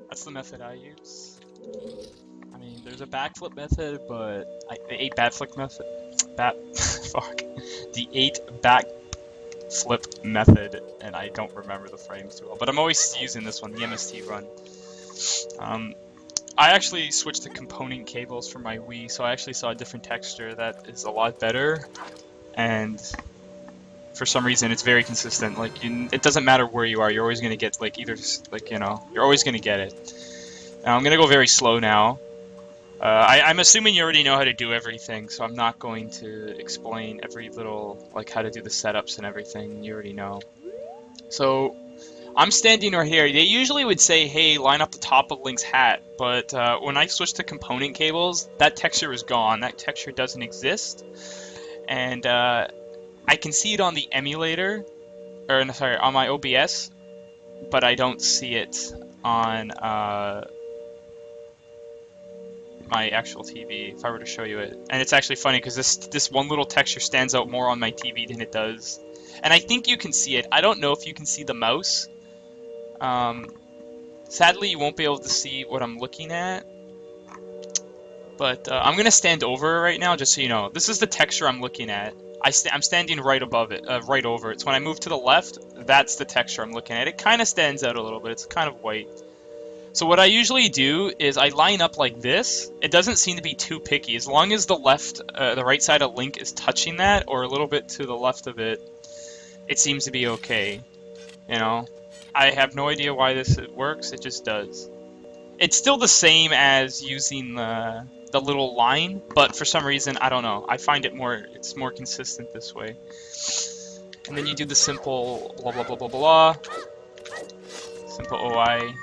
That's the method I use. I mean, there's a backflip method, but the 8 backflip method, fuck, the 8 backflip method, and I don't remember the frames too well. But I'm always using this one, the MST run. I actually switched to component cables for my Wii, so I actually saw a different texture that is a lot better, and for some reason it's very consistent. Like, it doesn't matter where you are, you're always gonna get like either like, you know, you're always gonna get it. Now I'm gonna go very slow now. I'm assuming you already know how to do everything, so I'm not going to explain every little, like, how to do the setups and everything. You already know. So I'm standing right here. They usually would say, hey, line up the top of Link's hat, but when I switched to component cables, that texture is gone. That texture doesn't exist, and I can see it on the emulator, or sorry, on my OBS, but I don't see it on my actual TV, if I were to show you it. And it's actually funny, because this one little texture stands out more on my TV than it does. And I think you can see it. I don't know if you can see the mouse. Sadly, you won't be able to see what I'm looking at. But I'm going to stand over it right now, just so you know. This is the texture I'm looking at. I'm standing right above it, right over it. So when I move to the left, that's the texture I'm looking at. It kind of stands out a little bit. It's kind of white. So what I usually do is I line up like this. It doesn't seem to be too picky. As long as the right side of Link is touching that, or a little bit to the left of it, it seems to be okay. You know? I have no idea why this works. It just does. It's still the same as using the little line, but for some reason, I don't know. I find it's more consistent this way. And then you do the simple blah blah blah blah blah. Simple OI.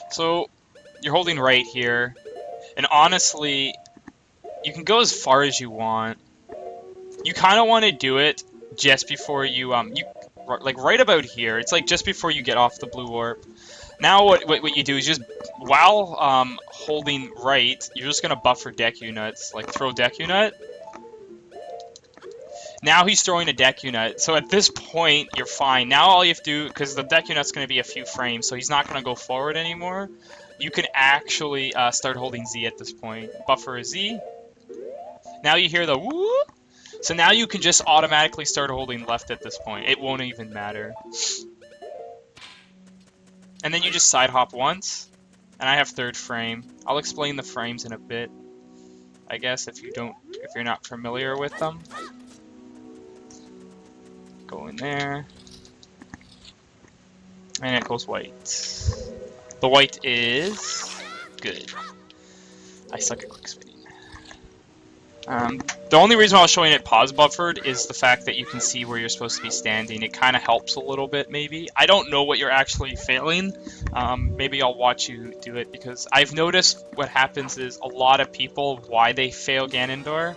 So you're holding right here, and honestly, you can go as far as you want. You kind of want to do it just before you like right about here. It's like just before you get off the blue warp. Now what you do is just while holding right, you're just gonna buffer Deku Nuts, like throw Deku Nut. Now he's throwing a Deku Nut, so at this point you're fine. Now all you have to do, because the Deku Nut's gonna be a few frames, so he's not gonna go forward anymore. You can actually start holding Z at this point. Buffer a Z. Now you hear the woo. So now you can just automatically start holding left at this point. It won't even matter. And then you just side hop once, and I have third frame. I'll explain the frames in a bit, I guess, if you're not familiar with them. Go in there, and it goes white. The white is good. I suck at quick spinning. The only reason why I was showing it pause buffered is the fact that you can see where you're supposed to be standing. It kind of helps a little bit, maybe. I don't know what you're actually failing. Maybe I'll watch you do it, because I've noticed what happens is a lot of people, why they fail Ganondoor,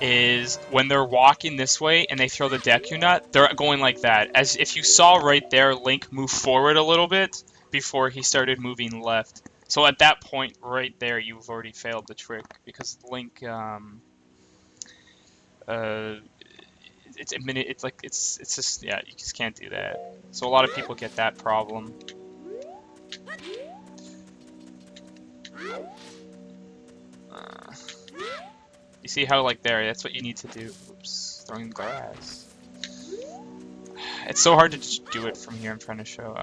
is when they're walking this way and they throw the Deku Nut, they're going like that. As if you saw right there, Link move forward a little bit before he started moving left. So at that point right there, you've already failed the trick, because Link, it's just, yeah, you just can't do that. So a lot of people get that problem. You see how, like, there, that's what you need to do. Oops, throwing grass. It's so hard to just do it from here. I'm trying to show.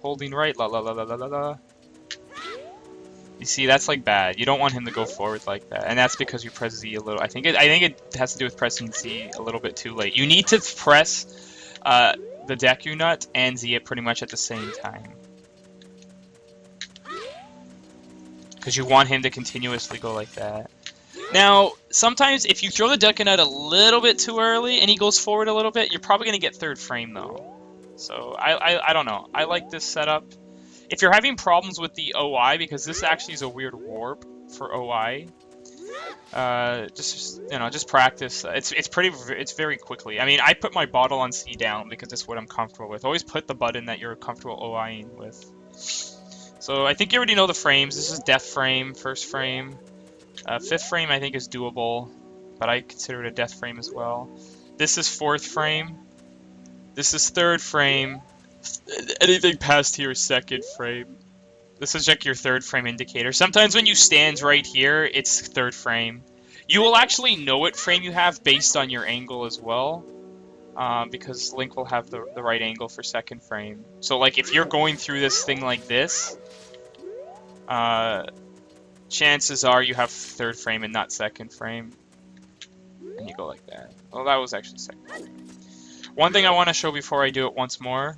Holding right, la la la la la la la. You see, that's like bad. You don't want him to go forward like that, and that's because you press Z a little. I think it has to do with pressing Z a little bit too late. You need to press the the Deku Nut and Z it pretty much at the same time. Because you want him to continuously go like that. Now, sometimes if you throw the Deku Nut a little bit too early and he goes forward a little bit, you're probably going to get third frame though. So I don't know. I like this setup. If you're having problems with the OI, because this actually is a weird warp for OI, just practice. It's very quickly. I mean, I put my bottle on C down because that's what I'm comfortable with. Always put the button that you're comfortable OIing with. So I think you already know the frames. This is death frame, first frame. Fifth frame I think is doable, but I consider it a death frame as well. This is fourth frame. This is third frame. Anything past here is second frame. This is like your third frame indicator. Sometimes when you stand right here, it's third frame. You will actually know what frame you have based on your angle as well, because Link will have the right angle for second frame. So like if you're going through this thing like this, chances are you have third frame and not second frame. And you go like that. Well, that was actually second frame. One thing I want to show before I do it once more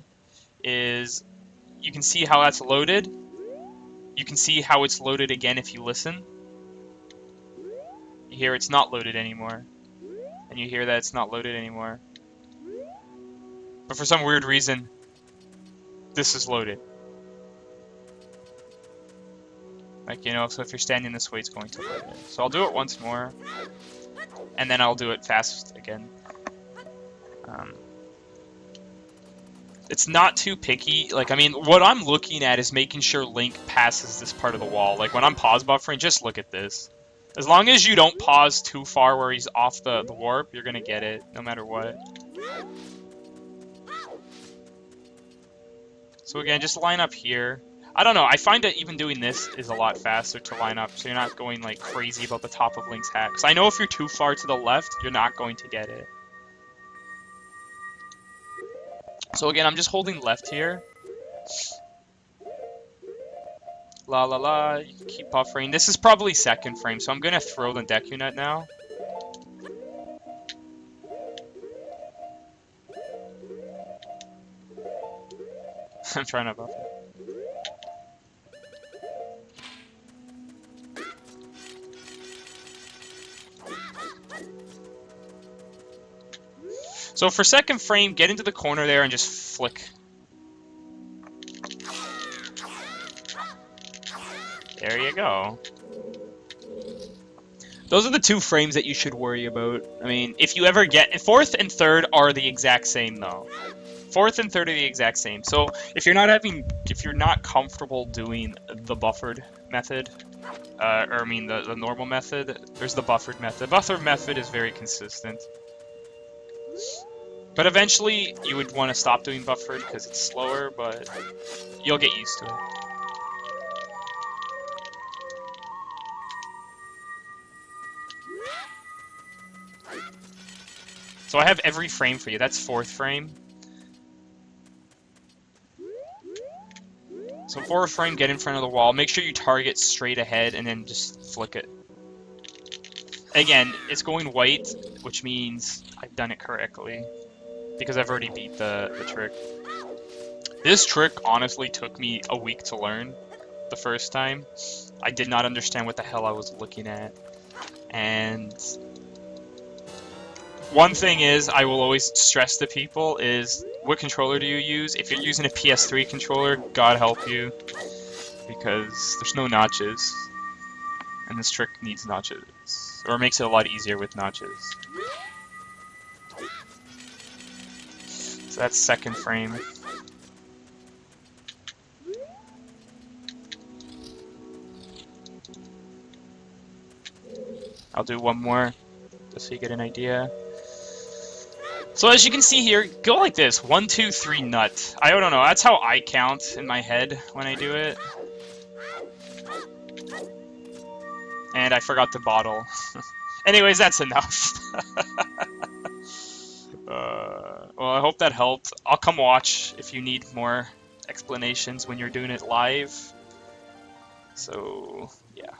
is you can see how that's loaded. You can see how it's loaded again if you listen. You hear it's not loaded anymore. And you hear that it's not loaded anymore. But for some weird reason, this is loaded. Like, you know, so if you're standing this way, it's going to load it. So I'll do it once more. And then I'll do it fast again. It's not too picky. Like, I mean, what I'm looking at is making sure Link passes this part of the wall. Like, when I'm pause buffering, just look at this. As long as you don't pause too far where he's off the warp, you're going to get it, no matter what. So again, just line up here. I don't know, I find that even doing this is a lot faster to line up, so you're not going, like, crazy about the top of Link's hat. Because I know if you're too far to the left, you're not going to get it. So again, I'm just holding left here. La la la, you can keep buffering. This is probably second frame, so I'm gonna throw the Deku Nut now. I'm trying to buffer. So for second frame, get into the corner there and just flick. There you go. Those are the two frames that you should worry about. I mean, if you ever get... Fourth and third are the exact same, though. Fourth and third are the exact same. So if you're not comfortable doing the buffered method, the normal method, there's the buffered method. The buffered method is very consistent. But eventually, you would want to stop doing buffered because it's slower, but you'll get used to it. So I have every frame for you. That's fourth frame. So fourth frame, get in front of the wall. Make sure you target straight ahead and then just flick it. Again, it's going white, which means I've done it correctly. Because I've already beat the trick. This trick honestly took me a week to learn the first time. I did not understand what the hell I was looking at. And one thing is, I will always stress to people is, what controller do you use? If you're using a PS3 controller, God help you. Because there's no notches. And this trick needs notches. Or makes it a lot easier with notches. So that's second frame. I'll do one more, just so you get an idea. So as you can see here, go like this. 1, 2, 3, nut. I don't know, that's how I count in my head when I do it. And I forgot the bottle. Anyways, that's enough. Well, I hope that helped. I'll come watch if you need more explanations when you're doing it live. So, yeah.